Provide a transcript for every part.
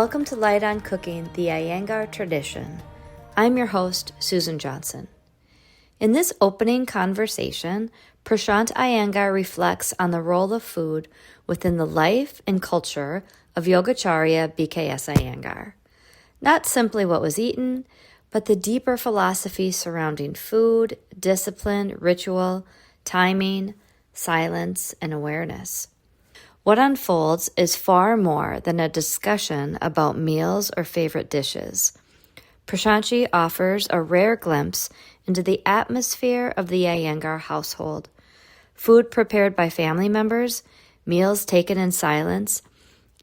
Welcome to Light on Cooking, the Iyengar Tradition. I'm your host, Susan Johnson. In this opening conversation, Prashant Iyengar reflects on the role of food within the life and culture of Yogacharya B.K.S. Iyengar. Not simply what was eaten, but the deeper philosophy surrounding food, discipline, ritual, timing, silence, and awareness. What unfolds is far more than a discussion about meals or favorite dishes. Prashantji offers a rare glimpse into the atmosphere of the Iyengar household. Food prepared by family members, meals taken in silence,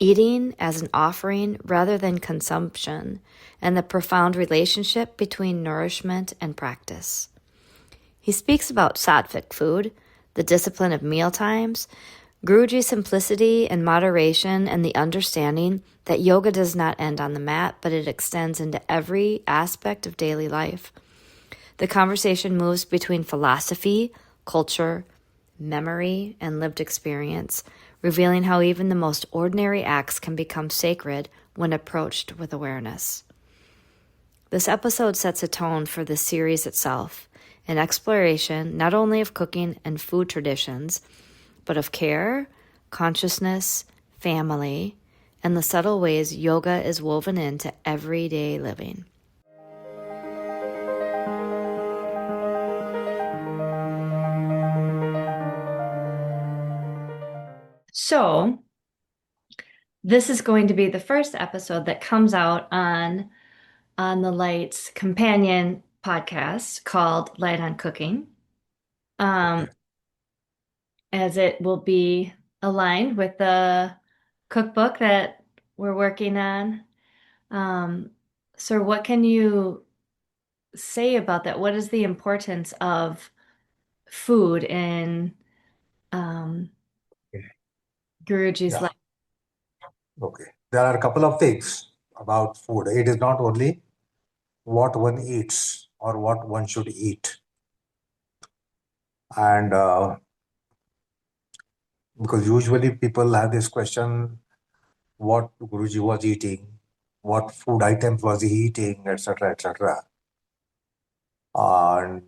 eating as an offering rather than consumption, and the profound relationship between nourishment and practice. He speaks about sattvic food, the discipline of mealtimes, Guruji's simplicity and moderation, and the understanding that yoga does not end on the mat, but it extends into every aspect of daily life. The conversation moves between philosophy, culture, memory, and lived experience, revealing how even the most ordinary acts can become sacred when approached with awareness. This episode sets a tone for the series itself, an exploration not only of cooking and food traditions, but of care, consciousness, family, and the subtle ways yoga is woven into everyday living. So, this is going to be the first episode that comes out on the Light's companion podcast called Light on Cooking. As it will be aligned with the cookbook that we're working on. So what can you say about that? What is the importance of food in Guruji's Yeah. life? Okay. There are a couple of things about food. It is not only what one eats or what one should eat. And because usually people have this question, what Guruji was eating, what food items was he eating, etc., etc., and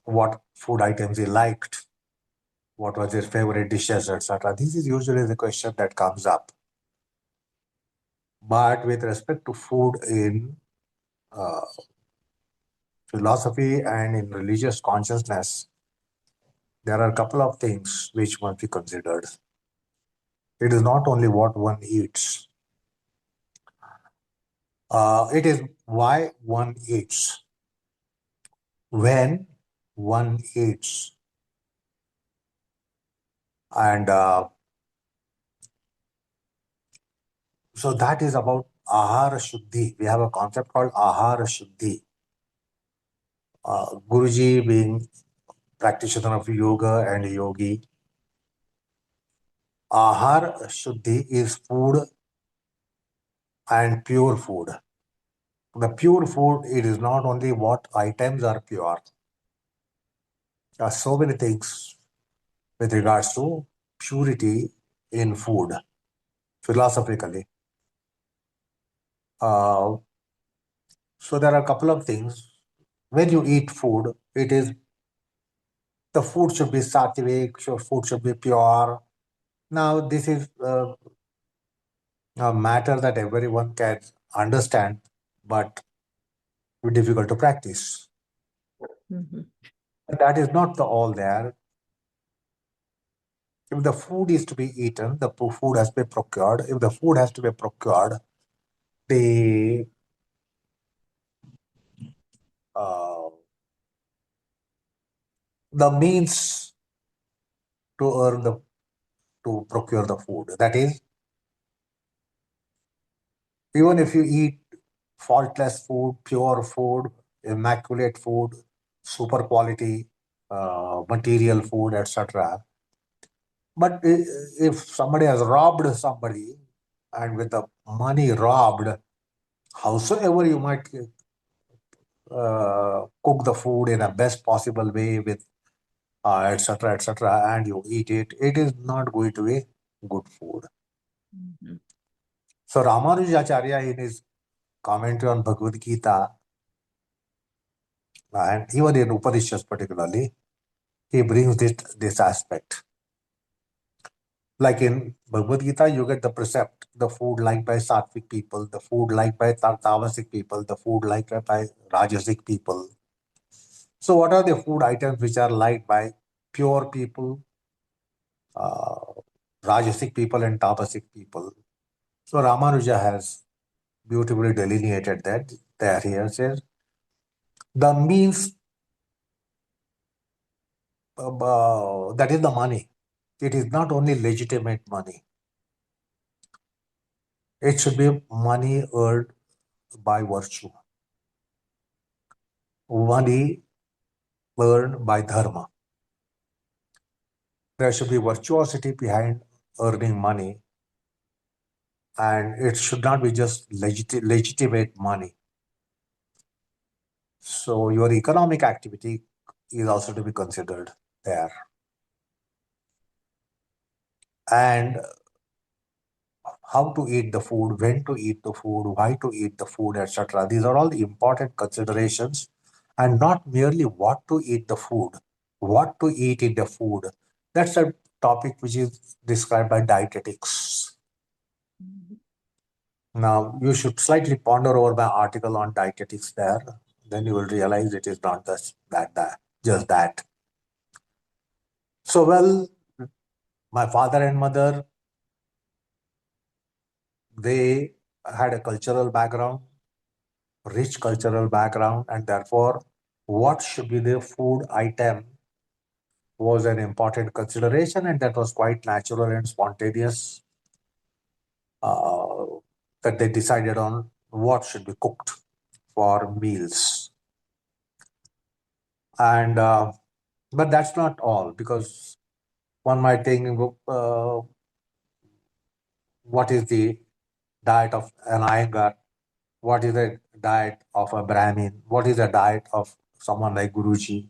what food items he liked, what was his favorite dishes, etc. This is usually the question that comes up. But with respect to food in uh, philosophy and in religious consciousness, there are a couple of things which must be considered. It is not only what one eats, it is why one eats, when one eats. And so that is about Ahara Shuddhi. We have a concept called Ahara Shuddhi. Guruji being practitioner of yoga and yogi, Ahara Shuddhi is food and pure food. The pure food, it is not only what items are pure. There are so many things with regards to purity in food, philosophically. So there are a couple of things. When you eat food, the food should be sattvic, food should be pure. Now, this is a matter that everyone can understand, but difficult to practice. Mm-hmm. But that is not the all there. If the food is to be eaten, the food has to be procured. If the food has to be procured, the uh, the means to earn to procure the food. That is, even if you eat faultless food, pure food, immaculate food, super quality material food, etc. But if somebody has robbed somebody, and with the money robbed, howsoever you might cook the food in a best possible way with etc., and you eat it, it is not going to be good food. Mm-hmm. So Ramanujacharya, in his commentary on Bhagavad Gita, and even in Upanishads particularly, he brings this aspect. Like in Bhagavad Gita, you get the precept, the food liked by sattvic people, the food liked by tamasic people, the food liked by rajasic people. So what are the food items which are liked by pure people, uh, rajasic people and tamasic people? So Ramanuja has beautifully delineated that there. Here says the means, that is the money. It is not only legitimate money. It should be money earned by virtue, money earned by dharma. There should be virtuosity behind earning money, and it should not be just legitimate money. So your economic activity is also to be considered there. And how to eat the food, when to eat the food, why to eat the food, etc. These are all the important considerations, and not merely what to eat the food, what to eat in the food. That's a topic which is described by dietetics. Now, you should slightly ponder over my article on dietetics there. Then you will realize it is not just that. So, well, my father and mother, they had a cultural background, rich cultural background, and therefore, what should be the food item was an important consideration, and that was quite natural and spontaneous, uh, that they decided on what should be cooked for meals. And but that's not all, because one might think, what is the diet of an Iyengar? What is the diet of a Brahmin? What is the diet of someone like Guruji?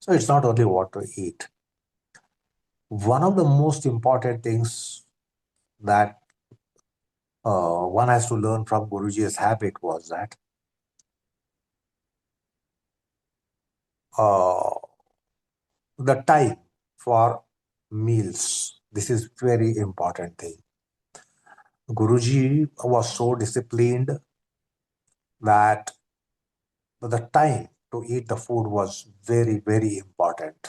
So it's not only what to eat. One of the most important things that one has to learn from Guruji's habit was that uh, the time for meals. This is very important thing. Guruji was so disciplined that the time to eat the food was very, very important.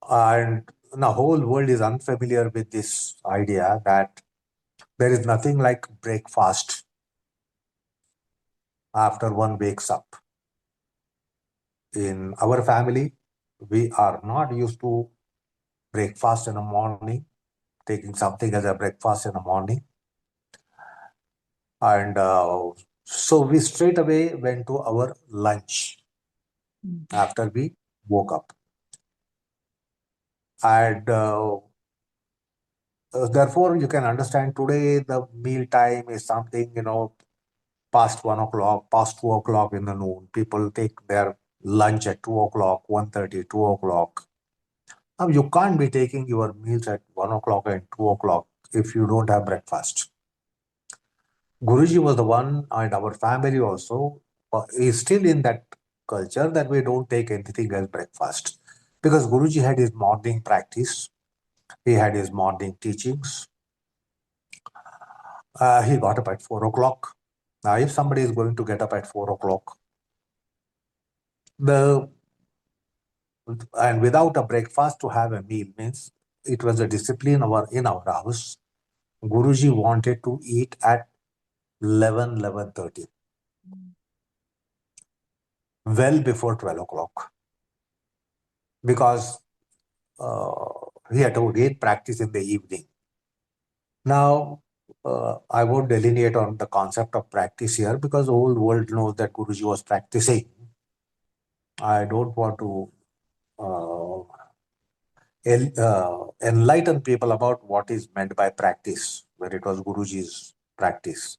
And the whole world is unfamiliar with this idea that there is nothing like breakfast after one wakes up. In our family, we are not used to breakfast in the morning, taking something as a breakfast in the morning. And so we straight away went to our lunch after we woke up. And therefore, you can understand today the meal time is something, past 1 o'clock, past 2 o'clock in the noon. People take their lunch at 2 o'clock, 1:30, 2 o'clock. Now, you can't be taking your meals at 1 o'clock and 2 o'clock if you don't have breakfast. Guruji was the one, and our family also is still in that culture that we don't take anything as breakfast. Because Guruji had his morning practice, he had his morning teachings. He got up at 4 o'clock. Now, if somebody is going to get up at 4 o'clock, the and without a breakfast to have a meal means it was a discipline in our house. Guruji wanted to eat at 11:30, well before 12 o'clock, because uh, he had to again practice in the evening. Now, I won't delineate on the concept of practice here because the whole world knows that Guruji was practicing. I don't want to enlighten people about what is meant by practice when it was Guruji's practice.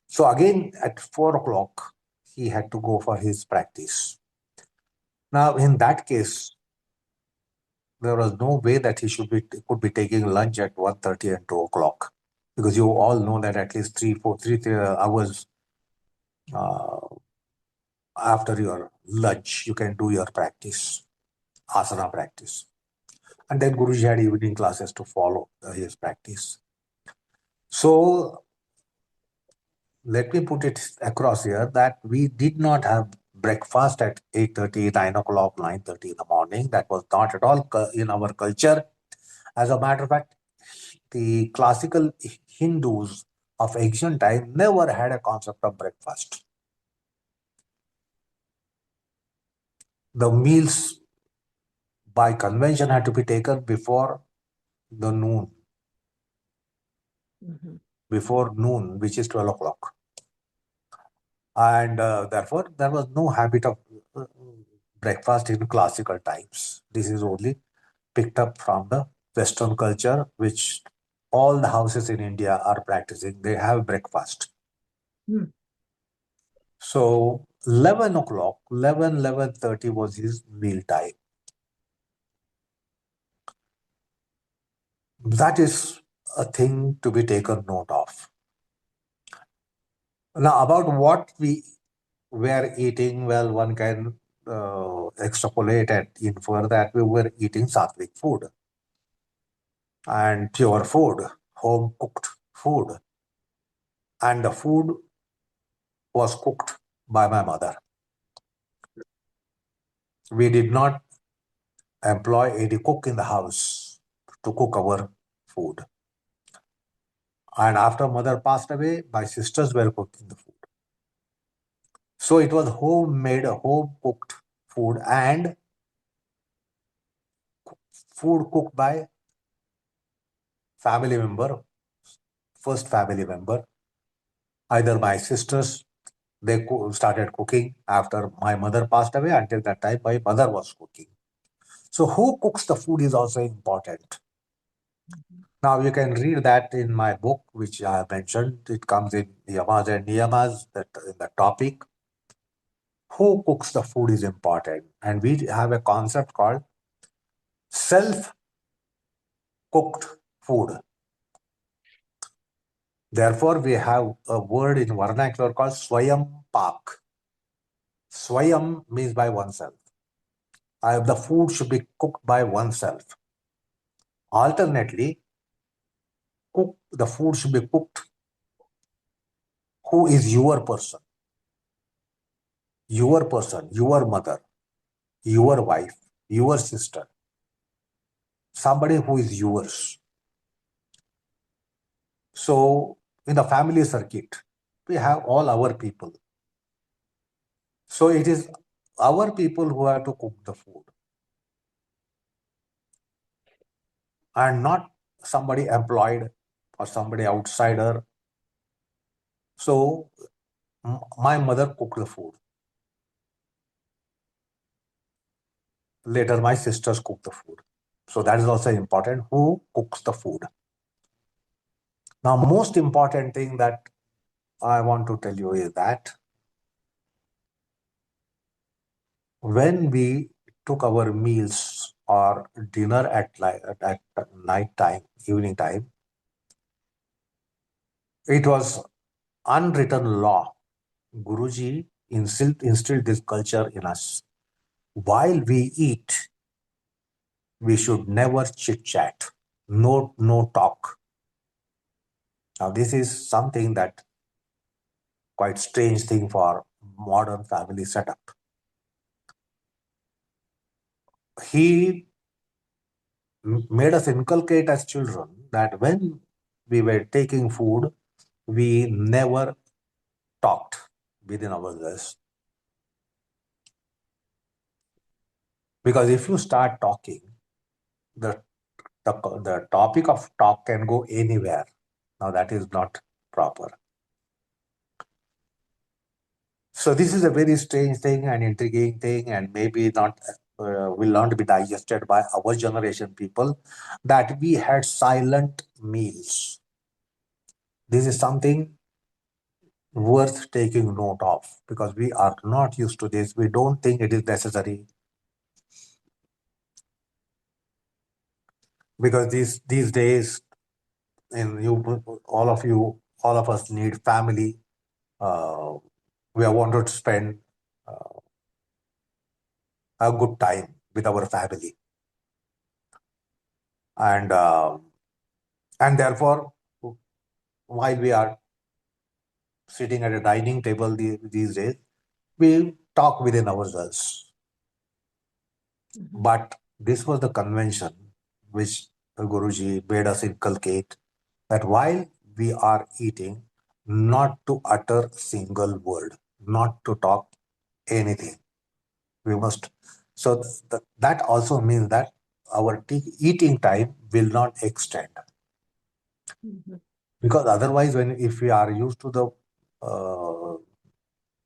So again, at 4 o'clock, he had to go for his practice. Now, in that case, there was no way that he could be taking lunch at 1:30 and 2 o'clock, because you all know that at least 3 hours uh, after your lunch, you can do your practice, asana practice. And then Guruji had evening classes to follow his practice. So let me put it across here that we did not have breakfast at 8:30, 9 o'clock, 9:30 in the morning. That was not at all in our culture. As a matter of fact, the classical Hindus of ancient time never had a concept of breakfast. The meals by convention had to be taken before the noon, before noon, which is 12 o'clock. And therefore, there was no habit of breakfast in classical times. This is only picked up from the Western culture, which all the houses in India are practicing. They have breakfast. So 11 o'clock, 11:30 was his meal time. That is a thing to be taken note of. Now, about what we were eating, well, one can extrapolate and infer that we were eating sattvic food and pure food, home cooked food. And the food was cooked by my mother. We did not employ any cook in the house to cook our food. And after mother passed away, my sisters were cooking the food. So it was homemade, home cooked food, and food cooked by family member, first family member. Either my sisters, they started cooking after my mother passed away. Until that time, my mother was cooking. So who cooks the food is also important. Now you can read that in my book, which I have mentioned. It comes in Yamas and Niyamas, that in the topic. Who cooks the food is important. And we have a concept called self-cooked food. Therefore, we have a word in vernacular called Swayam Pak. Swayam means by oneself. The food should be cooked by oneself. Alternately, the food should be cooked who is your person, your mother, your wife, your sister, somebody who is yours. So, in the family circuit, we have all our people. So, it is our people who have to cook the food and not somebody employed or somebody outsider. So, my mother cooked the food. Later, my sisters cook the food. So, that is also important. Who cooks the food? Now, most important thing that I want to tell you is that when we took our meals or dinner at night time, evening time, it was unwritten law. Guruji instilled this culture in us. While we eat, we should never chit chat. No talk. Now, this is something that quite strange thing for modern family setup. He made us inculcate as children that when we were taking food, we never talked within ourselves. Because if you start talking, the, the topic of talk can go anywhere. Now, that is not proper. So, this is a very strange thing and intriguing thing, and maybe not will not be digested by our generation people, that we had silent meals. This is something worth taking note of, because we are not used to this. We don't think it is necessary. because these days, in all of us need family. We want to spend a good time with our family, and therefore, while we are sitting at a dining table these days, we talk within ourselves. But this was the convention which Guruji made us inculcate, that while we are eating, not to utter single word, not to talk anything. We must. So that also means that our eating time will not extend, because otherwise, when if we are used to the uh,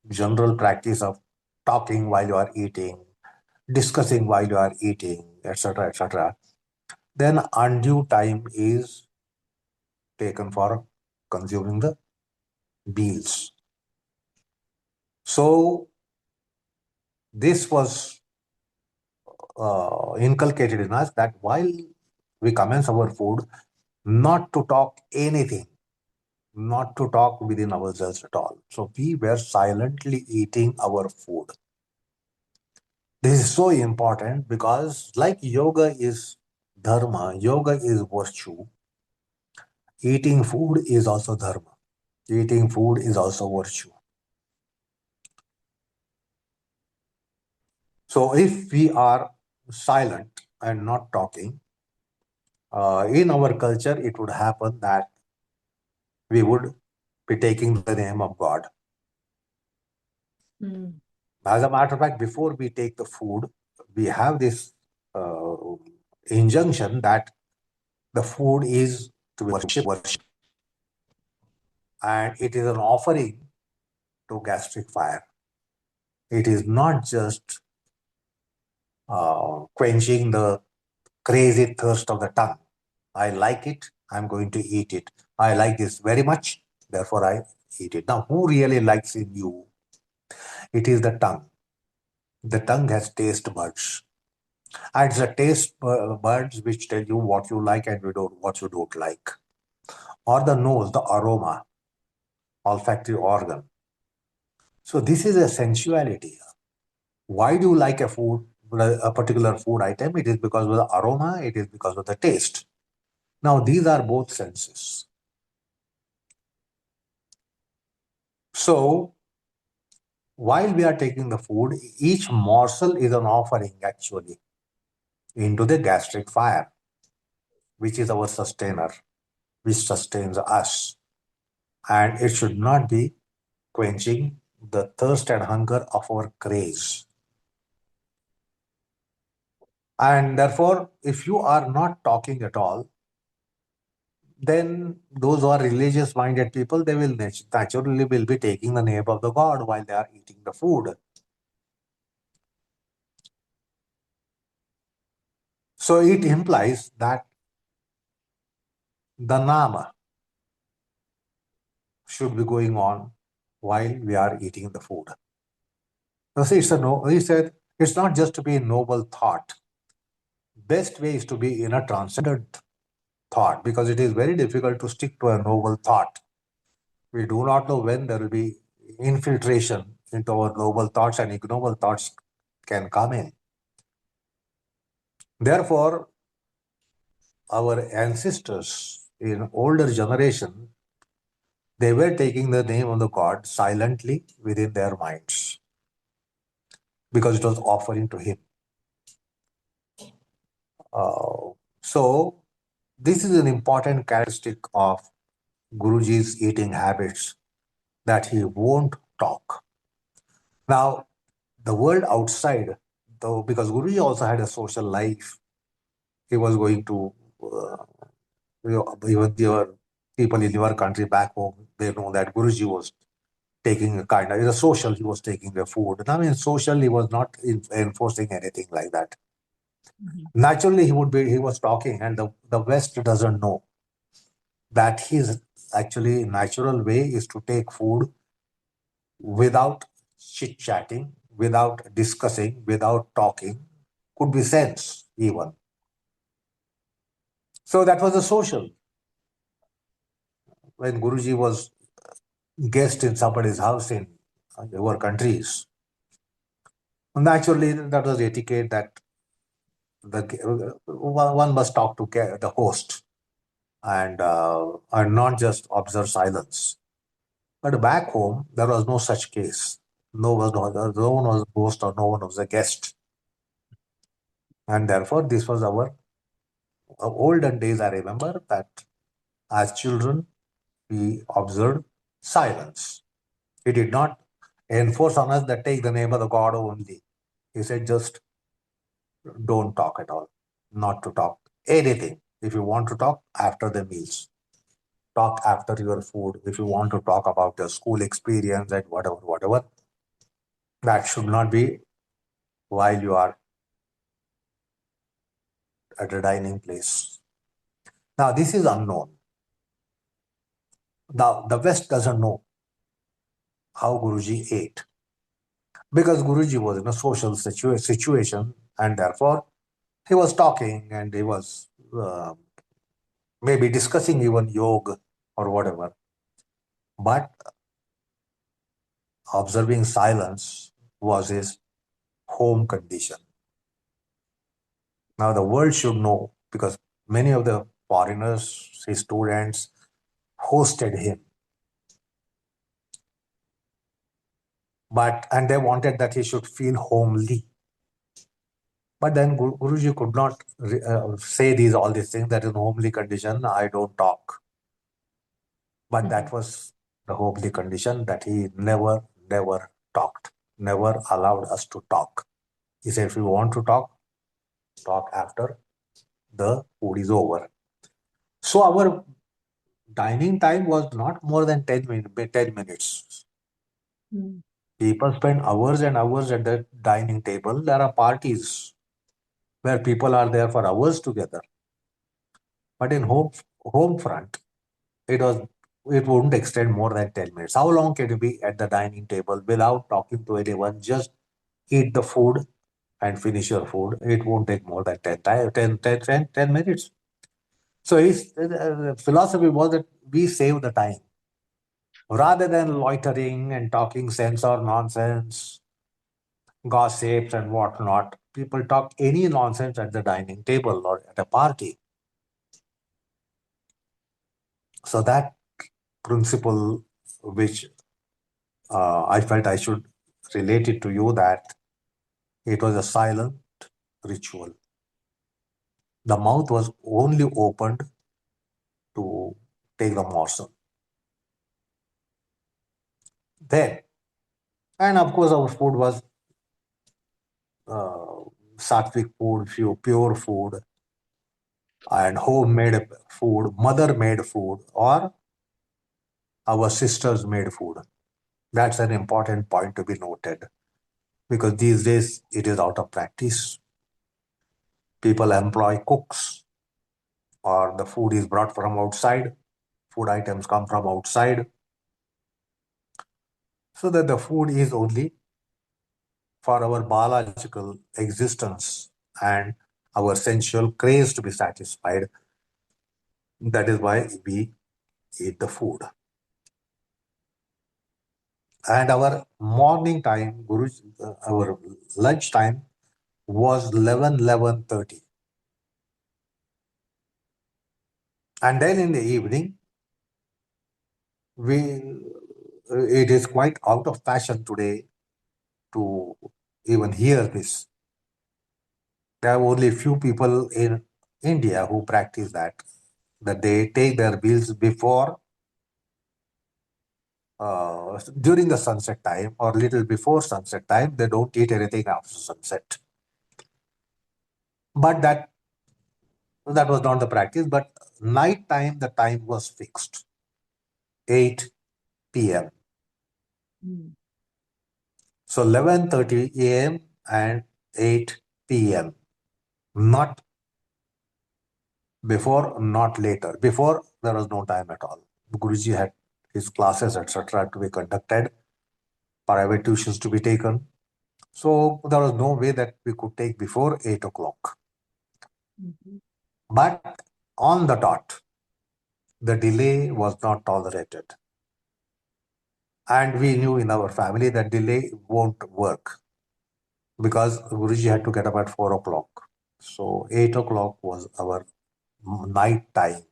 general practice of talking while you are eating, discussing while you are eating, etc., then undue time is taken for consuming the meals. So this was inculcated in us, that while we commence our food, not to talk anything, not to talk within ourselves at all. So we were silently eating our food. This is so important because, like yoga is dharma, yoga is virtue, eating food is also dharma. Eating food is also virtue. So if we are silent and not talking, in our culture, it would happen that we would be taking the name of God. As a matter of fact, before we take the food, we have this uh, injunction that the food is to be worship, and it is an offering to gastric fire. It is not just quenching the crazy thirst of the tongue. I like it, I'm going to eat it. I like this very much, therefore I eat it. Now, who really likes in you? It is the tongue. The tongue has taste buds. And it's the taste buds which tell you what you like and what you don't like. Or the nose, the aroma, olfactory organ. So this is a sensuality. Why do you like a particular food item? It is because of the aroma, it is because of the taste. Now, these are both senses. So, while we are taking the food, each morsel is an offering actually into the gastric fire, which is our sustainer, which sustains us. And it should not be quenching the thirst and hunger of our craze. And therefore, if you are not talking at all, then those who are religious minded people, they will naturally will be taking the name of the God while they are eating the food. So it implies that the nama should be going on while we are eating the food. So he said it's not just to be a noble thought. Best way is to be in a transcendent thought, because it is very difficult to stick to a noble thought. We do not know when there will be infiltration into our noble thoughts, and ignoble thoughts can come in. Therefore, our ancestors in older generation, they were taking the name of the god silently within their minds, because it was offering to him. So this is an important characteristic of Guruji's eating habits, that he won't talk. Now, the world outside, though, because Guruji also had a social life, he was going to, even your people in your country back home, they know that Guruji was taking a kind of, in a social, he was taking the food. I mean, social, he was not enforcing anything like that. Naturally, he was talking, and the West doesn't know that his actually natural way is to take food without chit chatting, without discussing, without talking, could be sense even. So that was the social. When Guruji was guest in somebody's house in our countries, naturally that was etiquette that one must talk to the host and not just observe silence. But back home, there was no such case. No one was a host or no one was a guest. And therefore, this was our olden days. I remember that as children, we observed silence. He did not enforce on us that take the name of the God only. He said, just don't talk at all, not to talk anything. If you want to talk, after the meals, talk after your food. If you want to talk about your school experience and whatever, that should not be while you are at a dining place. Now, this is unknown. Now, the West doesn't know how Guruji ate because Guruji was in a social situation and therefore he was talking and he was maybe discussing even yoga or whatever. But observing silence was his home condition. Now, the world should know because many of the foreigners, his students, hosted him. And they wanted that he should feel homely. But then Guruji could not say all these things that in homely condition, I don't talk. But that was the homely condition that he never talked, never allowed us to talk. He said, if you want to talk, talk after the food is over. So our dining time was not more than 10 minutes. People spend hours and hours at the dining table. There are parties where people are there for hours together. But in home front, it wouldn't extend more than 10 minutes. How long can you be at the dining table without talking to anyone? Just eat the food and finish your food. It won't take more than 10 minutes. So his philosophy was that we save the time. Rather than loitering and talking sense or nonsense, gossips and whatnot, people talk any nonsense at the dining table or at a party. So that principle, which I felt I should relate it to you, that it was a silent ritual. The mouth was only opened to take the morsel. Then, and of course, our food was sattvic food, pure food, and homemade food, mother made food, or our sisters made food. That's an important point to be noted because these days it is out of practice. People employ cooks, or the food is brought from outside, food items come from outside, so that the food is only for our biological existence and our sensual craze to be satisfied. That is why we eat the food. And our morning time, our lunch time was 11:30. And then in the evening, we it is quite out of fashion today to even hear this. There are only few people in India who practice that they take their meals before, during the sunset time or little before sunset time. They don't eat anything after sunset. But that was not the practice. But night time, the time was fixed, 8 p.m. So 11:30 a.m. and 8 p.m. Not before, not later. Before, there was no time at all. Guruji had his classes, etc., to be conducted, private tuitions to be taken. So there was no way that we could take before 8 o'clock. But on the dot. The delay was not tolerated. And we knew in our family that delay won't work because Guruji had to get up at 4 o'clock. So 8 o'clock was our night time.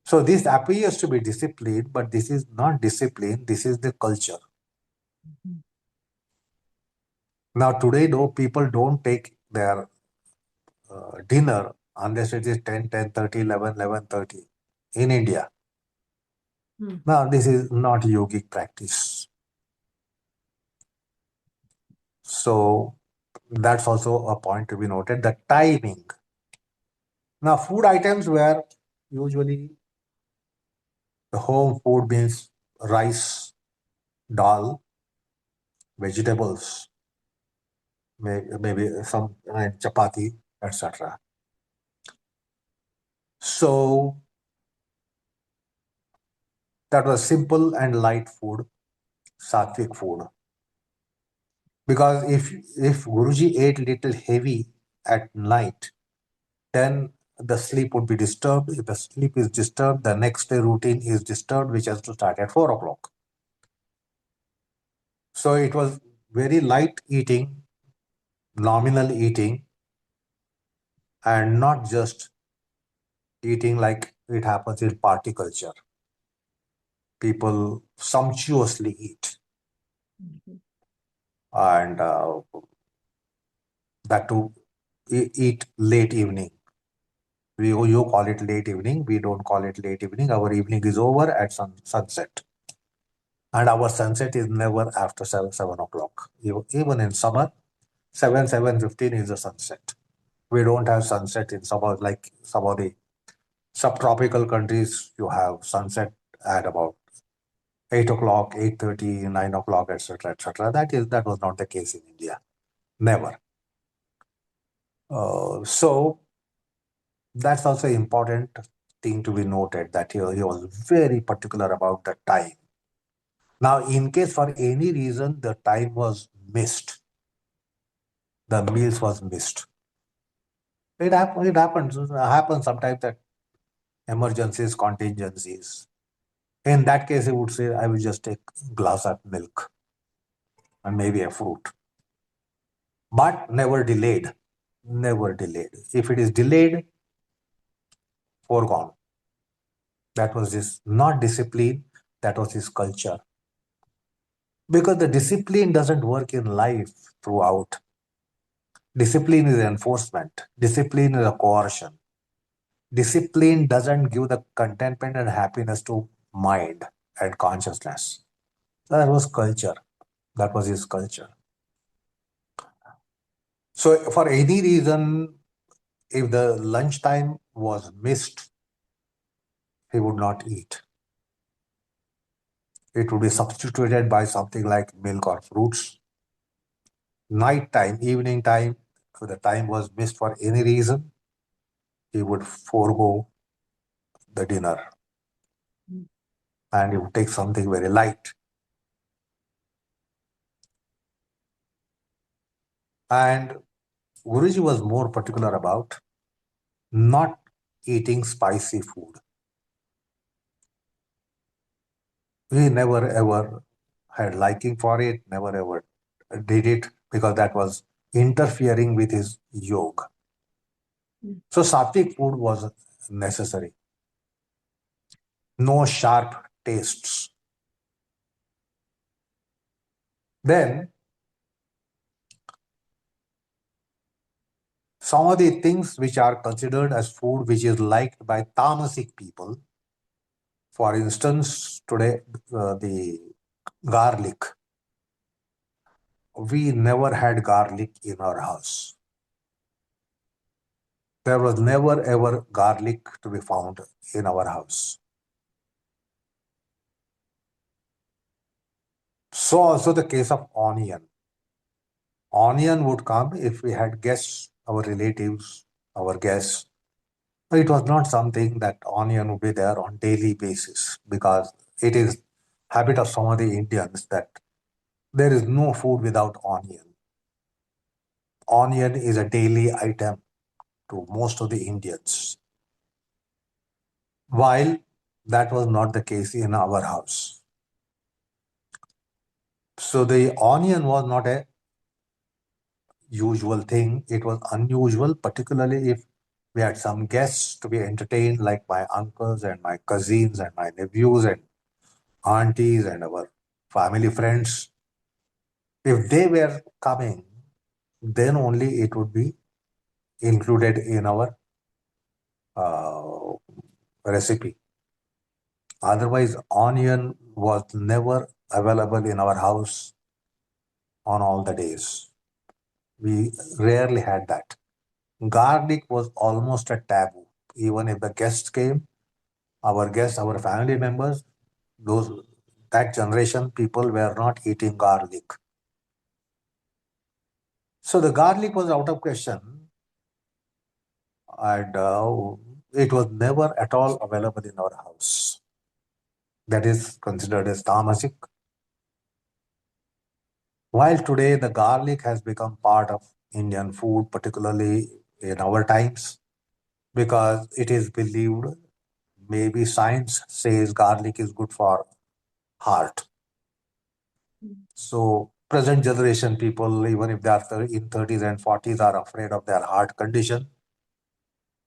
So this appears to be discipline, but this is not discipline, this is the culture. Now today, though, people don't take their dinner unless it is 10, 10:30, 11, 11:30 in India. Now this is not yogic practice. So that's also a point to be noted, the timing. Now food items were usually the home food means rice, dal, vegetables, maybe some chapati, etc. So that was simple and light food, sattvic food. Because if Guruji ate little heavy at night, then the sleep would be disturbed. If the sleep is disturbed, the next day routine is disturbed, which has to start at 4 o'clock. So it was very light eating, nominal eating, and not just eating like it happens in party culture. People sumptuously eat, and that to eat late evening. You call it late evening. We don't call it late evening. Our evening is over at sunset. And our sunset is never after 7 o'clock. Even in summer, 7:15 is the sunset. We don't have sunset in summer like some of the subtropical countries. You have sunset at about 8 o'clock, 8:30, 9 o'clock, etc., etc. That was not the case in India. Never. So that's also important thing to be noted that he was very particular about the time. Now, in case for any reason the time was missed, the meals was missed. It happens. It happens sometimes that emergencies, contingencies. In that case, I would say I will just take glass of milk and maybe a fruit. But never delayed. Never delayed. If it is delayed, foregone. That was his not discipline, that was his culture. Because the discipline doesn't work in life throughout. Discipline is enforcement. Discipline is a coercion. Discipline doesn't give the contentment and happiness to mind and consciousness. That was culture. That was his culture. So, for any reason, if the lunchtime was missed, he would not eat. It would be substituted by something like milk or fruits. Night time, evening time, if the time was missed for any reason, he would forego the dinner and he would take something very light. And Guruji was more particular about not eating spicy food. He never ever had liking for it, never ever did it because that was interfering with his yoga. So sattvic food was necessary. No sharp tastes. Then some of the things which are considered as food which is liked by tamasic people, for instance, today the garlic. We never had garlic in our house. There was never ever garlic to be found in our house. So also the case of onion. Onion would come if we had guests, our relatives, our guests. It was not something that onion would be there on daily basis because it is habit of some of the Indians that there is no food without onion. Onion is a daily item to most of the Indians. while that was not the case in our house. So the onion was not a usual thing. It was unusual, particularly if we had some guests to be entertained, like my uncles and my cousins and my nephews and aunties and our family friends. If they were coming, then only it would be included in our uh, recipe. Otherwise, onion was never available in our house on all the days. We rarely had that. Garlic was almost a taboo. Even if the guests came, our guests, our family members, those that generation people were not eating garlic. So the garlic was out of question, and it was never at all available in our house. That is considered as tamasic. While today the garlic has become part of Indian food, particularly in our times, because it is believed, maybe science says garlic is good for heart. So present generation people, even if they are in 30s and 40s, are afraid of their heart condition.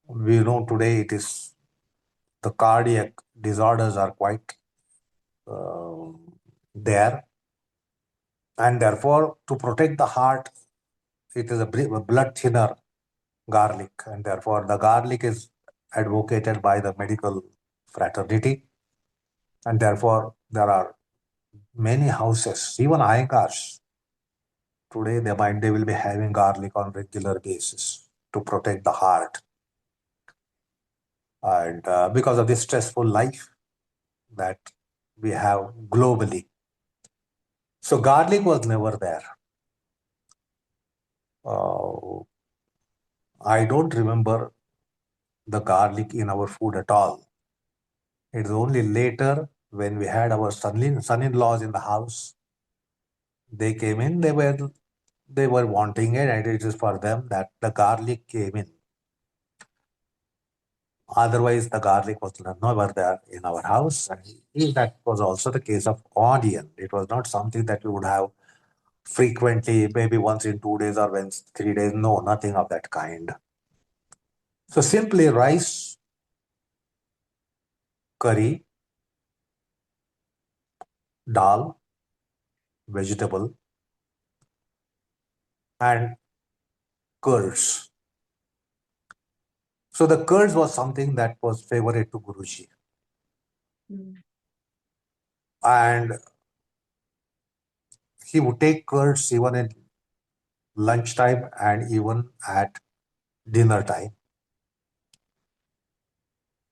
We know today it is the cardiac disorders are quite uh, there, and therefore to protect the heart, it is a blood thinner, garlic, and therefore the garlic is advocated by the medical fraternity, and therefore there are many houses, even Iyengars. Today they will be having garlic on regular basis to protect the heart, and because of this stressful life that we have globally. So garlic was never there. Uh, I don't remember the garlic in our food at all. It's only later when we had our son-in-laws in the house. They came in. They were wanting it, and it is for them that the garlic came in. Otherwise, the garlic was never there in our house. And that was also the case of onion. It was not something that we would have frequently, maybe once in 2 days or once 3 days. No, nothing of that kind. So simply rice, curry, dal, vegetable, and curds. So the curds was something that was favorite to Guruji. And he would take curds even at lunchtime and even at dinner time.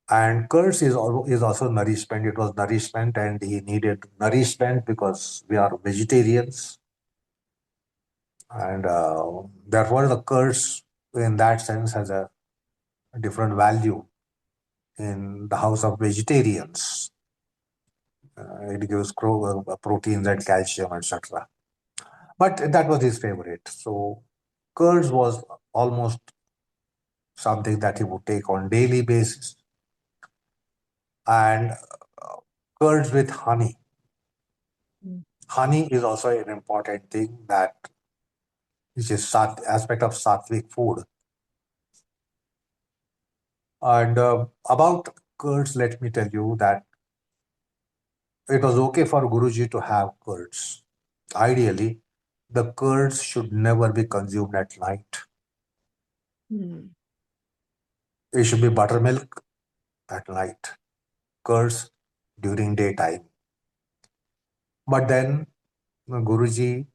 And curds is also nourishment. It was nourishment, and he needed nourishment because we are vegetarians. And therefore, the curds, in that sense, has a different value in the house of vegetarians. It gives proteins and calcium, etc. But that was his favorite. So curds was almost something that he would take on daily basis, and curds with honey. Honey is also an important thing that which is aspect of sattvic food. And about curds, let me tell you that it was okay for Guruji to have curds. Ideally, the curds should never be consumed at night. It should be buttermilk at night, curds during daytime. But then Guruji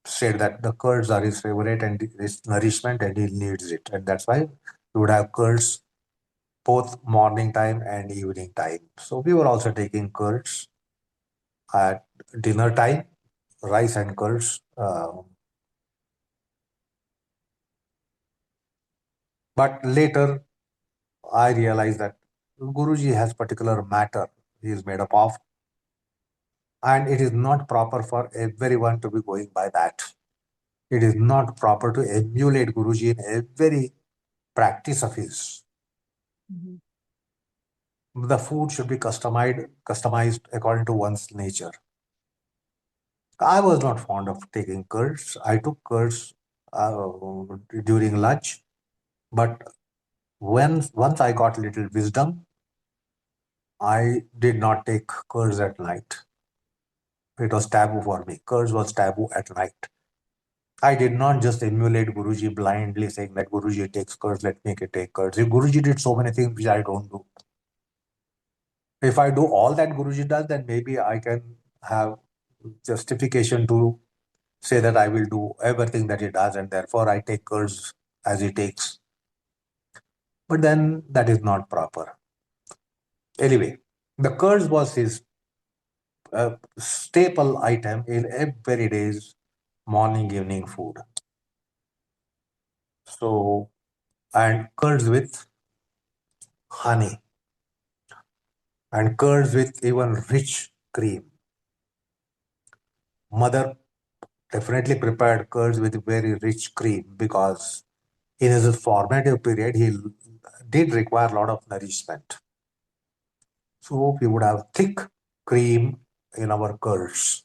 said that the curds are his favorite and his nourishment and he needs it. And that's why we would have curds both morning time and evening time. So we were also taking curds at dinner time, rice and curds. But later I realized that Guruji has particular matter he is made up of, and it is not proper for everyone to be going by that. It is not proper to emulate Guruji in every practice of his. the food should be customized according to one's nature. I was not fond of taking curds. I took curds during lunch, but once I got little wisdom, I did not take curds at night. It was taboo for me. Curds was taboo at night. I did not just emulate Guruji blindly saying that Guruji takes curds, let me take curds. If Guruji did so many things which I don't do. If I do all that Guruji does, then maybe I can have justification to say that I will do everything that he does, and therefore I take curds as he takes. But then that is not proper. Anyway, the curds was his staple item in every day's morning, evening food. So, and curds with honey, and curds with even rich cream. Mother definitely prepared curds with very rich cream because in his formative period, he did require a lot of nourishment. So we would have thick cream in our curds.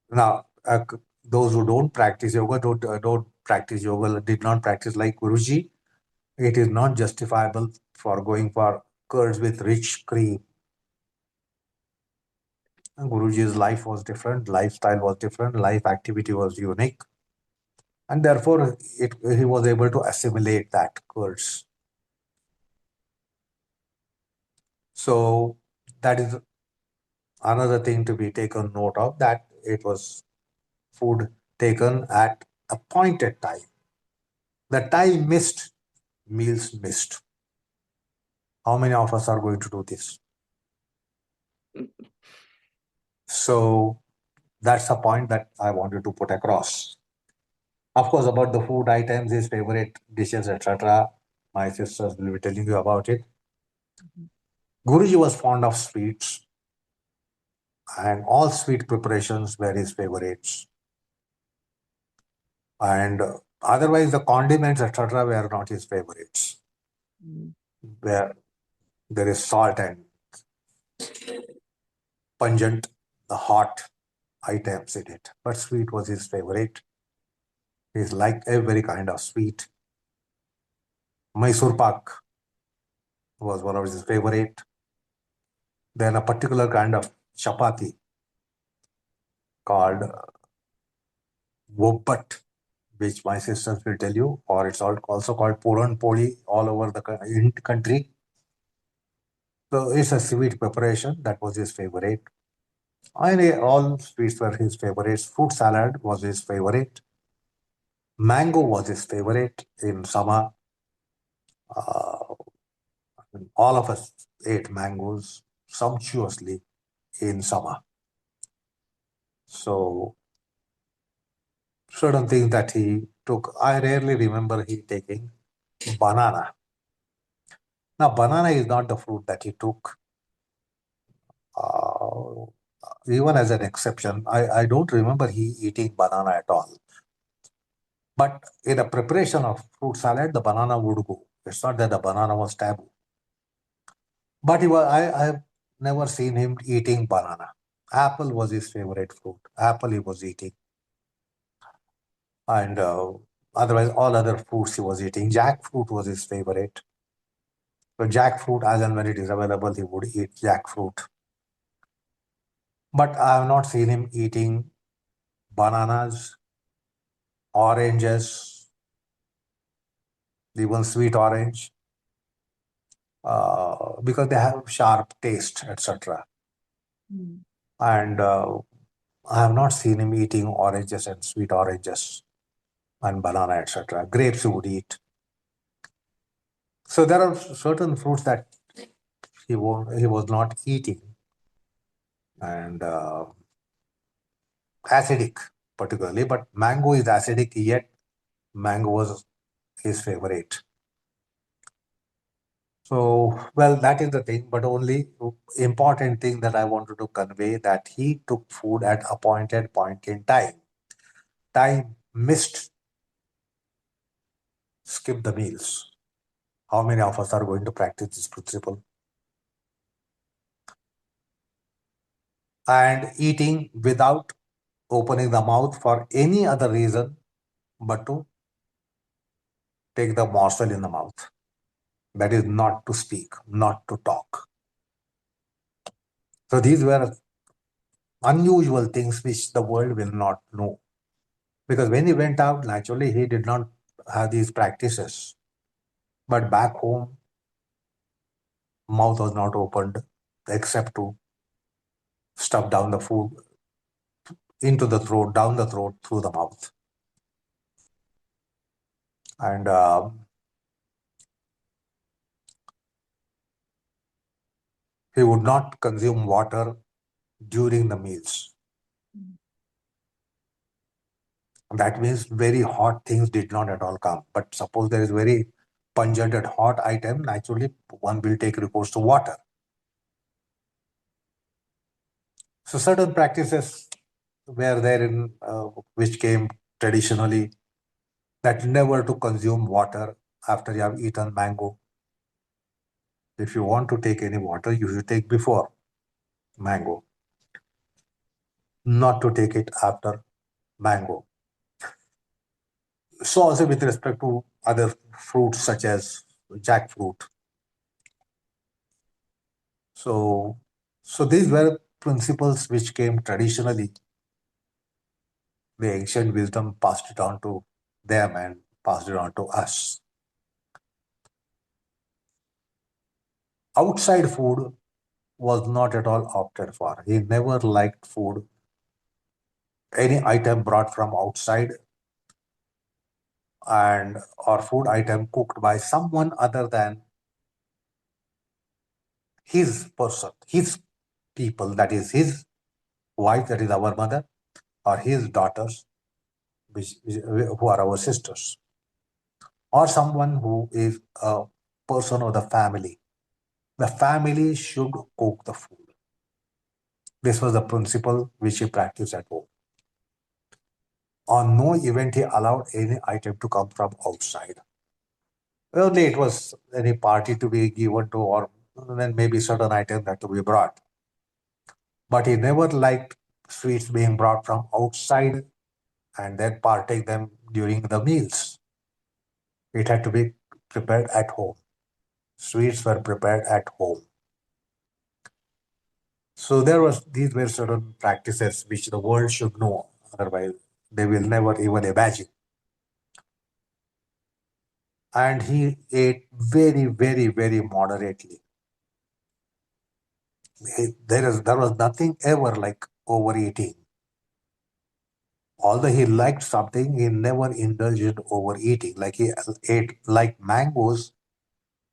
Now, those who don't practice yoga, don't practice yoga, did not practice like Guruji, it is not justifiable for going for curds with rich cream. And Guruji's life was different, lifestyle was different, life activity was unique. And therefore, he was able to assimilate that curds. So that is another thing to be taken note of, that it was food taken at appointed time. The time missed, meals missed. How many of us are going to do this? So that's a point that I wanted to put across. Of course, about the food items, his favorite dishes, etc. My sisters will be telling you about it. Guruji was fond of sweets, and all sweet preparations were his favorites. And otherwise, the condiments, etc., were not his favorites. Where there is salt and pungent, the hot items in it. But sweet was his favorite. He liked every kind of sweet. Mysore pak was one of his favorite. Then a particular kind of chapati called wobbat, which my sisters will tell you, or it's also called puran poli all over the country. So it's a sweet preparation. That was his favorite. And all sweets were his favorites. Fruit salad was his favorite. Mango was his favorite in summer. Uh, all of us ate mangoes sumptuously in summer. So certain things that he took, I rarely remember he taking banana. Now, banana is not the fruit that he took. Uh, Even as an exception, I don't remember he eating banana at all. But in the preparation of fruit salad, the banana would go. It's not that the banana was taboo. But I have never seen him eating banana. Apple was his favorite fruit. Apple he was eating. And otherwise, all other fruits he was eating. Jackfruit was his favorite. So jackfruit, as and when it is available, he would eat jackfruit. But I have not seen him eating bananas, oranges, even sweet orange, because they have sharp taste, etc. And I have not seen him eating oranges and sweet oranges and banana, etc. Grapes he would eat. So there are certain fruits that he was not eating, and acidic particularly. But mango is acidic, yet mango was his favorite. So, well, that is the thing, but only important thing that I wanted to convey, that he took food at appointed point in time. Time missed, skip the meals. How many of us are going to practice this principle? And eating without opening the mouth for any other reason but to take the morsel in the mouth. That is not to speak, not to talk. So these were unusual things which the world will not know. Because when he went out, naturally, he did not have these practices. But back home, mouth was not opened except to stuff down the food into the throat, down the throat, through the mouth. And he would not consume water during the meals. That means very hot things did not at all come. But suppose there is very pungent and hot item, naturally one will take recourse to water. So certain practices were there in which came traditionally, that never to consume water after you have eaten mango. If you want to take any water, you should take before mango, not to take it after mango. So also with respect to other fruits such as jackfruit. So, so these were principles which came traditionally. The ancient wisdom passed it on to them and passed it on to us. Outside food was not at all opted for. He never liked food, any item brought from outside and or food item cooked by someone other than his person, his people, that is his wife, that is our mother, or his daughters, who are our sisters, or someone who is a person of the family. The family should cook the food. This was the principle which he practiced at home. On no event he allowed any item to come from outside. Only it was any party to be given to, or then maybe certain item that to be brought. But he never liked sweets being brought from outside and then partake them during the meals. It had to be prepared at home. Sweets were prepared at home. So these were certain practices which the world should know, otherwise they will never even imagine. And he ate very, very, very moderately. There was nothing ever like overeating. Although he liked something, he never indulged in overeating. Like he ate like mangoes,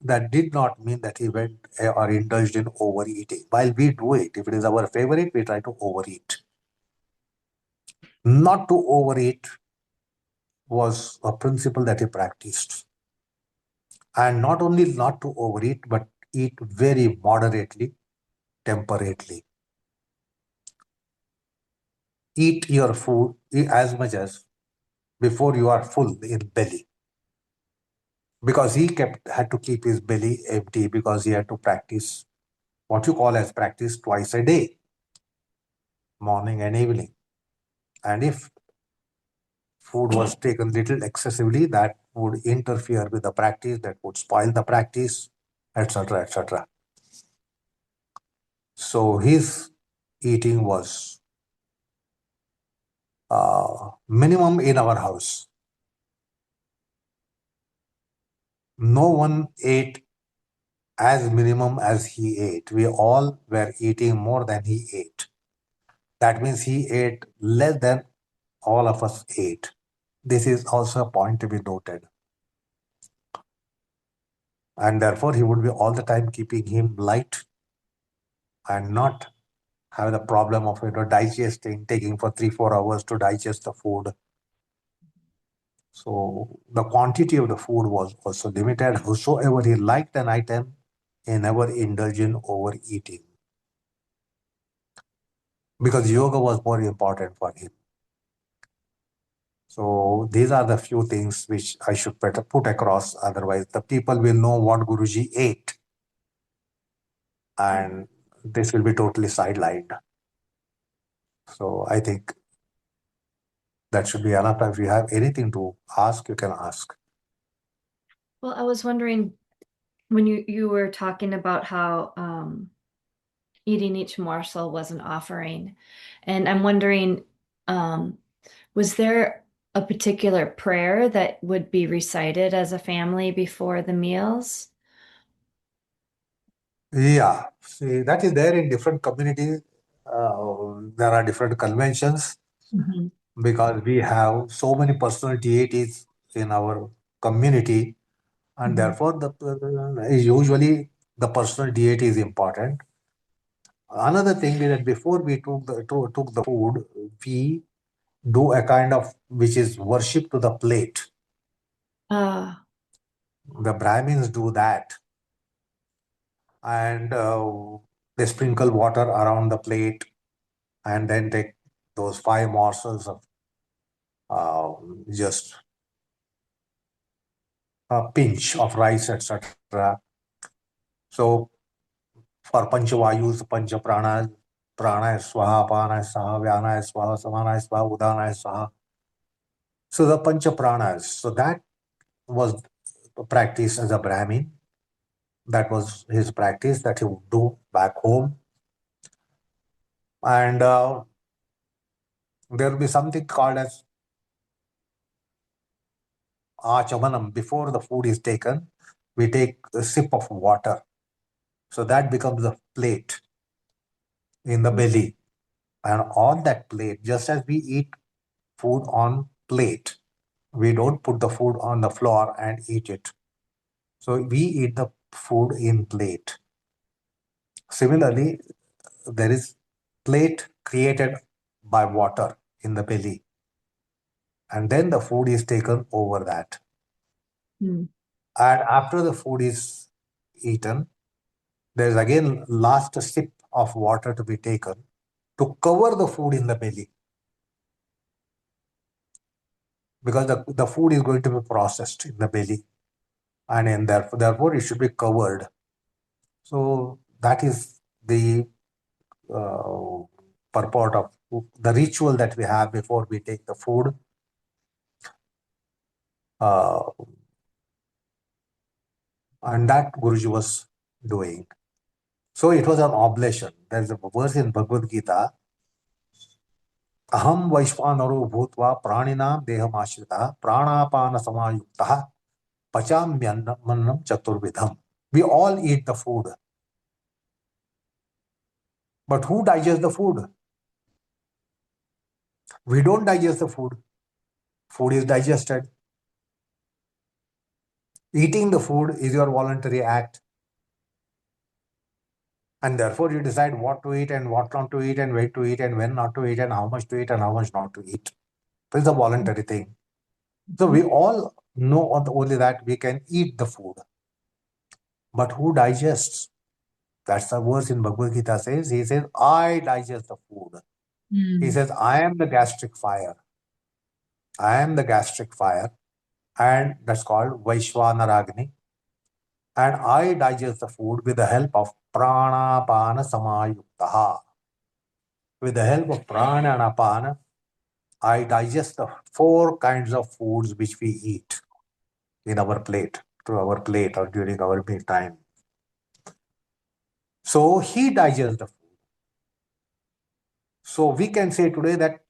that did not mean that he went or indulged in overeating. While we do it, if it is our favorite, we try to overeat. Not to overeat was a principle that he practiced. And not only not to overeat, but eat very moderately, temperately. Eat your food as much as before you are full in belly. Because he had to keep his belly empty because he had to practice what you call as practice twice a day, morning and evening. And if food was taken little excessively, that would interfere with the practice, that would spoil the practice, etc., etc. So his eating was minimum in our house. No one ate as minimum as he ate. We all were eating more than he ate. That means he ate less than all of us ate. This is also a point to be noted. And therefore, he would be all the time keeping him light and not have the problem of digesting, taking for 3-4 hours to digest the food. So the quantity of the food was also limited. Whosoever he liked an item, he never indulged in overeating. Because yoga was more important for him. So these are the few things which I should better put across. Otherwise, the people will know what Guruji ate, and this will be totally sidelined. So I think that should be enough. If you have anything to ask, you can ask. Well, I was wondering when you were talking about how eating each morsel was an offering, and I'm wondering, um, was there a particular prayer that would be recited as a family before the meals? Yeah, see, that is there in different communities. There are different conventions Mhm. because we have so many personal deities in our community, and Mhm. therefore usually the personal deity is important. Another thing is that before we took the food, we do a kind of which is worship to the plate. Ah, The Brahmins do that, and they sprinkle water around the plate, and then take those five morsels of just a pinch of rice, etc. So for Panchavayus, Panchapranas, Prana is Swaha, Apana is Saha, Vyana is Swaha, Samana is Swaha, Udana is Saha. So the Panchapranas, so that was practiced as a Brahmin. That was his practice that he would do back home. And there will be something called as Achamanam. Before the food is taken, we take a sip of water. So that becomes the plate in the belly. And on that plate, just as we eat food on plate, we don't put the food on the floor and eat it. So we eat the food in plate. Similarly, there is plate created by water in the belly, and then the food is taken over that. mm, And after the food is eaten, there is again last sip of water to be taken to cover the food in the belly, because the food is going to be processed in the belly, and therefore it should be covered. So that is the uh, purport of the ritual that we have before we take the food. Uh, and that Guruji was doing. So it was an oblation. There is a verse in Bhagavad Gita, Aham Vaishwanaro Bhutva Praninam Dehamashritah Pranapana Samayuktah Pachamyannam Chaturvidham. We all eat the food. But who digests the food? We don't digest the food. Food is digested. Eating the food is your voluntary act. And therefore you decide what to eat and what not to eat and where to eat and when not to eat and how much to eat and how much not to eat. It's a voluntary thing. So we all know only that we can eat the food. But who digests? That's the verse in Bhagavad Gita says. He says, I digest the food. He mm, says, I am the gastric fire. I am the gastric fire. And that's called Vaishwanaragni. And I digest the food with the help of Pranapana Samayuktaha. With the help of Prana and Apana, I digest the four kinds of foods which we eat in our plate, to our plate or during our meal time. So he digests the food. So we can say today that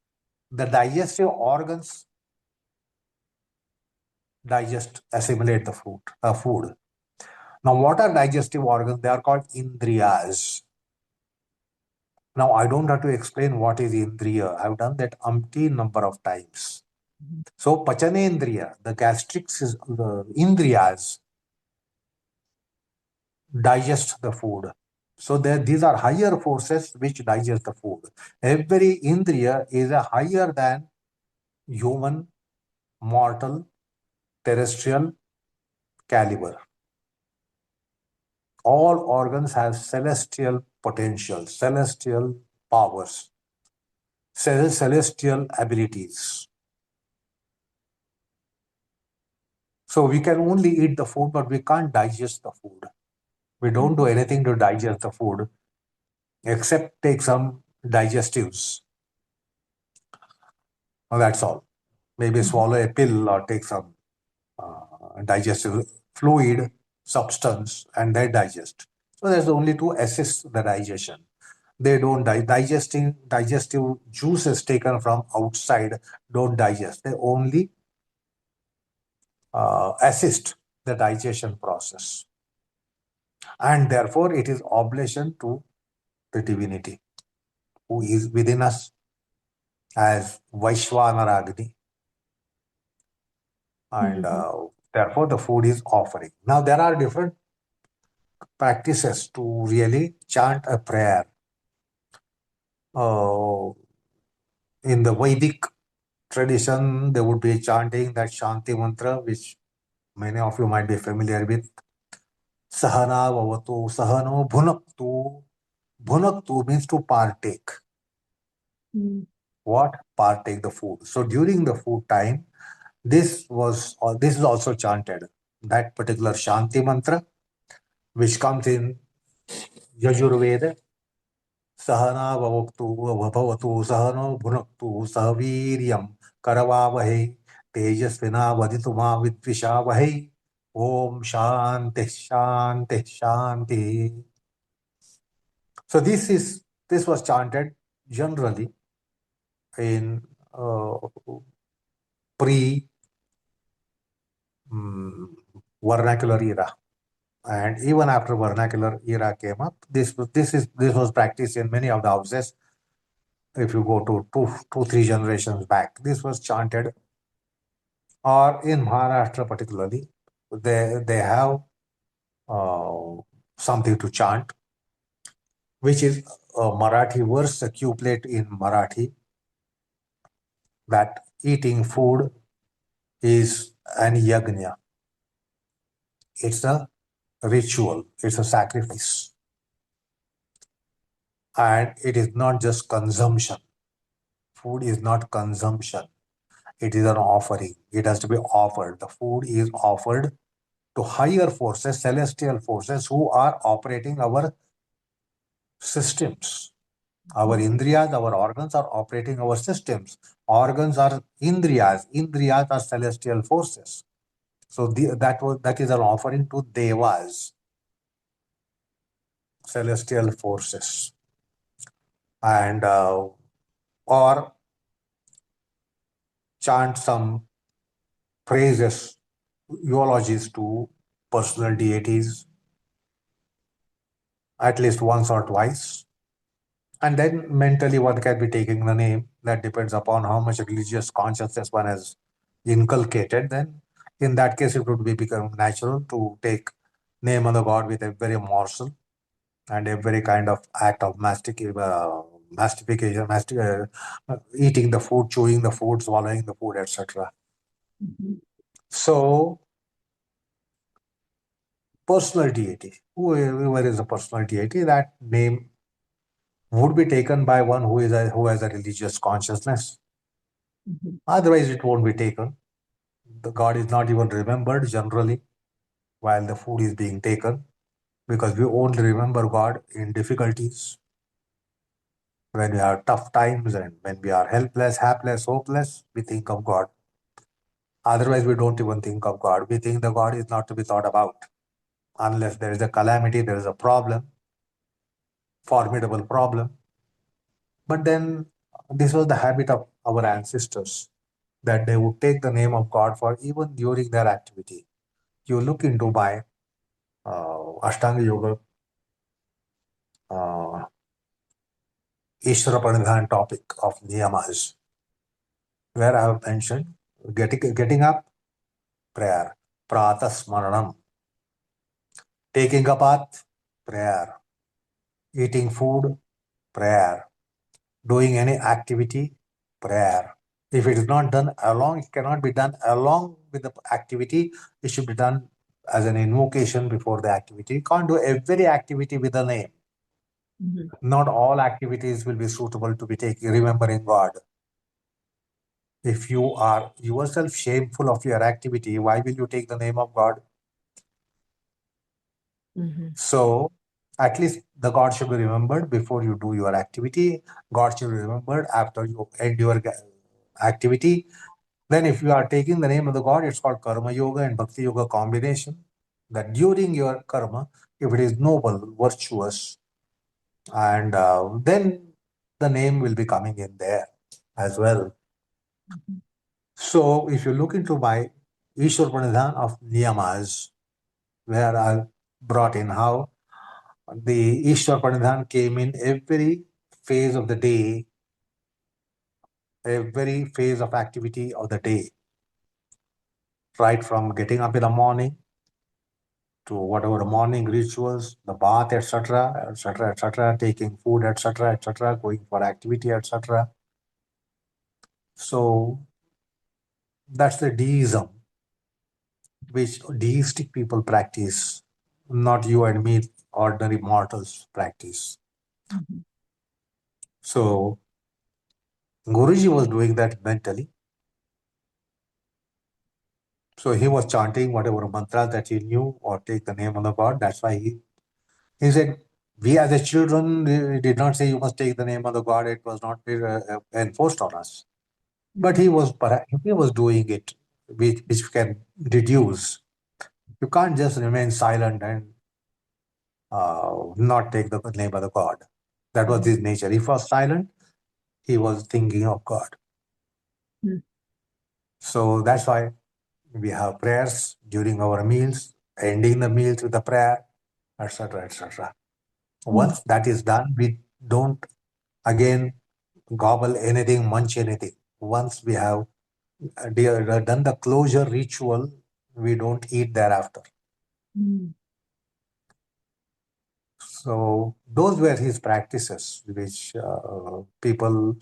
the digestive organs assimilate the food. Now, what are digestive organs? They are called indriyas. Now, I don't have to explain what is indriya. I've done that umpteen number of times. So, pachanendriya, the the indriyas, digest the food. So, these are higher forces which digest the food. Every indriya is a higher than human, mortal, terrestrial caliber. All organs have celestial potential, celestial powers, celestial abilities. So we can only eat the food, but we can't digest the food. We don't do anything to digest the food except take some digestives. Well, that's all. Maybe swallow a pill or take some digestive fluid, substance, and they digest. So there's only to assist the digestion. They don't digestive juices taken from outside don't digest. They only assist the digestion process. And therefore, it is oblation to the divinity who is within us as Vaishwanaragni. And therefore, the food is offering. Now, there are different practices to really chant a prayer. In the Vedic tradition, there would be chanting that Shanti mantra, which many of you might be familiar with. Sahana vavatu, sahano bhunaktu. Bhunaktu means to partake. What? Partake the food. So during the food time, this is also chanted. That particular Shanti mantra, which comes in Yajurveda, सहना भवतु भवतु सहनो भुनक्तु सह वीर्यं करवावहै तेजस्विनावधीतु मा विद्विषावहै ओम शांति शांति शांति. So this was chanted generally in pre vernacular era, and even after vernacular era came up, this was practiced in many of the houses. If you go to two, 3 generations back, this was chanted. Or in Maharashtra particularly, they have something to chant, which is a Marathi verse, a couplet in Marathi, that eating food is an yagna. It's a ritual, it's a sacrifice. And it is not just consumption. Food is not consumption. It is an offering. It has to be offered. The food is offered to higher forces, celestial forces who are operating our systems. Our indriyas, our organs are operating our systems. Organs are indriyas. Indriyas are celestial forces. So that is an offering to devas, celestial forces. And or chant some praises, eulogies to personal deities at least once or twice. And then mentally one can be taking the name. That depends upon how much religious consciousness one has inculcated. Then in that case, it would become natural to take name of the god with every morsel and every kind of act of mastification, eating the food, chewing the food, swallowing the food, etc. So personal deity, whoever is a personal deity, that name would be taken by one who has a religious consciousness. Otherwise, it won't be taken. The god is not even remembered generally while the food is being taken, because we only remember God in difficulties. When we have tough times and when we are helpless, hapless, hopeless, we think of God. Otherwise, we don't even think of God. We think the God is not to be thought about. Unless there is a calamity, there is a problem, formidable problem. But then this was the habit of our ancestors, that they would take the name of God for even during their activity. You look into my Ashtanga Yoga Ishvara Pranidhan topic of Niyamas, where I have mentioned getting up, prayer, Prata Smaranam, taking a bath, prayer, eating food, prayer, doing any activity, prayer. If it is not done along, it cannot be done along with the activity. It should be done as an invocation before the activity. You can't do every activity with a name. Not all activities will be suitable to be taken, remembering God. If you are yourself shameful of your activity, why will you take the name of God? So at least the God should be remembered before you do your activity. God should be remembered after you end your activity. Then if you are taking the name of the God, it's called Karma Yoga and Bhakti Yoga combination. That during your karma, if it is noble, virtuous, and then the name will be coming in there as well. So if you look into my Ishwar Pranidhan of Niyamas, where I brought in how the Ishwar Pranidhan came in every phase of the day, every phase of activity of the day, right from getting up in the morning to whatever the morning rituals, the bath, etc., etc., etc., taking food, etc., etc., going for activity, etc. So that's the deism which deistic people practice, not you and me, ordinary mortals practice. So Guruji was doing that mentally. So he was chanting whatever mantras that he knew or take the name of the God. That's why he said, we as a children did not say you must take the name of the God. It was not enforced on us. But he was doing it, which can reduce. You can't just remain silent and not take the name of the God. That was his nature. If he was silent, he was thinking of God. So that's why we have prayers during our meals, ending the meals with a prayer, etc., etc. Once that is done, we don't again gobble anything, munch anything. Once we have done the closure ritual, we don't eat thereafter. So those were his practices, which people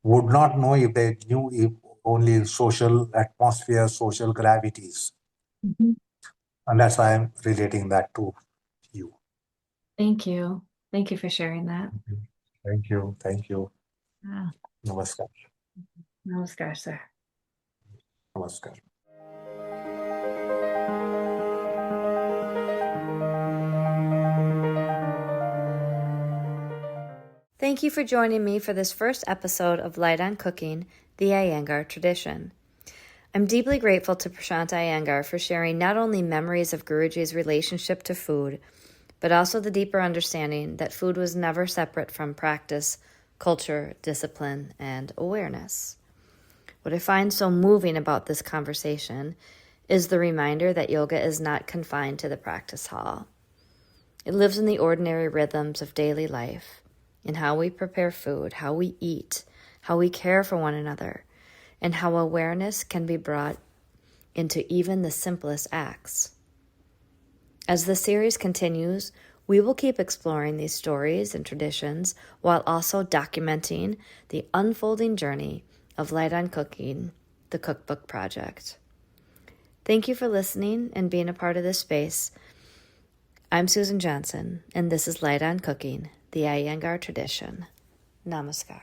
would not know if they knew if only in social atmosphere, social gravities. And that's why I'm relating that to you. Thank you. Thank you for sharing that. Thank you. Thank you. Wow. Namaskar. Namaskar, sir. Namaskar. Thank you for joining me for this first episode of Light on Cooking, the Iyengar Tradition. I'm deeply grateful to Prashant Iyengar for sharing not only memories of Guruji's relationship to food, but also the deeper understanding that food was never separate from practice, culture, discipline, and awareness. What I find so moving about this conversation is the reminder that yoga is not confined to the practice hall. It lives in the ordinary rhythms of daily life, in how we prepare food, how we eat, how we care for one another, and how awareness can be brought into even the simplest acts. As the series continues, we will keep exploring these stories and traditions while also documenting the unfolding journey of Light on Cooking, the Cookbook Project. Thank you for listening and being a part of this space. I'm Susan Johnson, and this is Light on Cooking, the Iyengar Tradition. Namaskar.